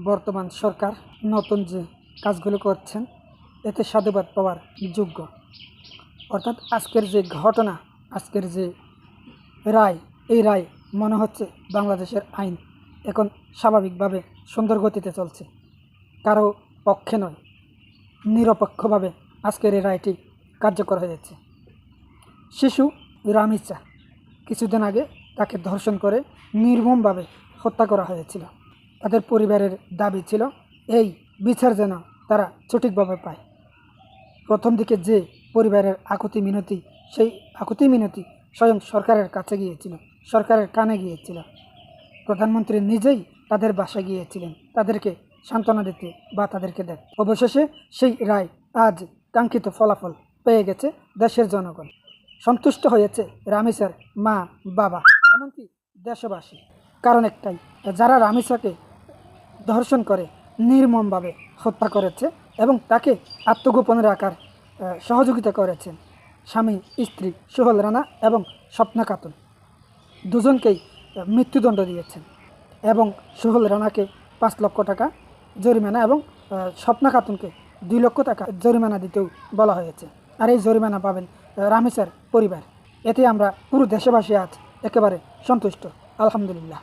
বর্তমান সরকার নতুন যে কাজগুলো করছেন এতে সাধুবাদ পাওয়ার যোগ্য। অর্থাৎ আজকের যে ঘটনা, আজকের যে রায়, এই রায় মনে হচ্ছে বাংলাদেশের আইন এখন স্বাভাবিকভাবে সুন্দর গতিতে চলছে, কারো পক্ষে নয়, নিরপেক্ষভাবে আজকের এই রায়টি কার্যকর হয়েছে। শিশু রামিচা কিছুদিন আগে তাকে ধর্ষণ করে নির্মমভাবে হত্যা করা হয়েছিল। তাদের পরিবারের দাবি ছিল এই বিচার যেন তারা সঠিকভাবে পায়। প্রথম দিকে যে পরিবারের আকুতি মিনতি, সেই আকুতি মিনতি স্বয়ং সরকারের কাছে গিয়েছিল, সরকারের কানে গিয়েছিল। প্রধানমন্ত্রী নিজেই তাদের বাসায় গিয়েছিলেন তাদেরকে সান্ত্বনা দিতে বা তাদেরকে দেখ। অবশেষে সেই রায় আজ কাঙ্ক্ষিত ফলাফল পেয়ে গেছে দেশের জনগণ। সন্তুষ্ট হয়েছে রামিসার মা, বাবা, এমনকি দেশবাসী। কারণ একটাই, যারা রামিসাকে ধর্ষণ করে নির্মমভাবে হত্যা করেছে এবং তাকে আত্মগোপনে রাখার সহযোগিতা করেছেন স্বামী স্ত্রী সোহেল রানা এবং স্বপ্না খাতুন, দুজনকেই মৃত্যুদণ্ড দিয়েছেন এবং সোহেল রানাকে 5 লক্ষ টাকা জরিমানা এবং স্বপ্না খাতুনকে 2 লক্ষ টাকা জরিমানা দিতেও বলা হয়েছে। আর এই জরিমানা পাবেন রামিসার পরিবার। এতে আমরা পুরো দেশবাসী আজ একেবারে সন্তুষ্ট, আলহামদুলিল্লাহ।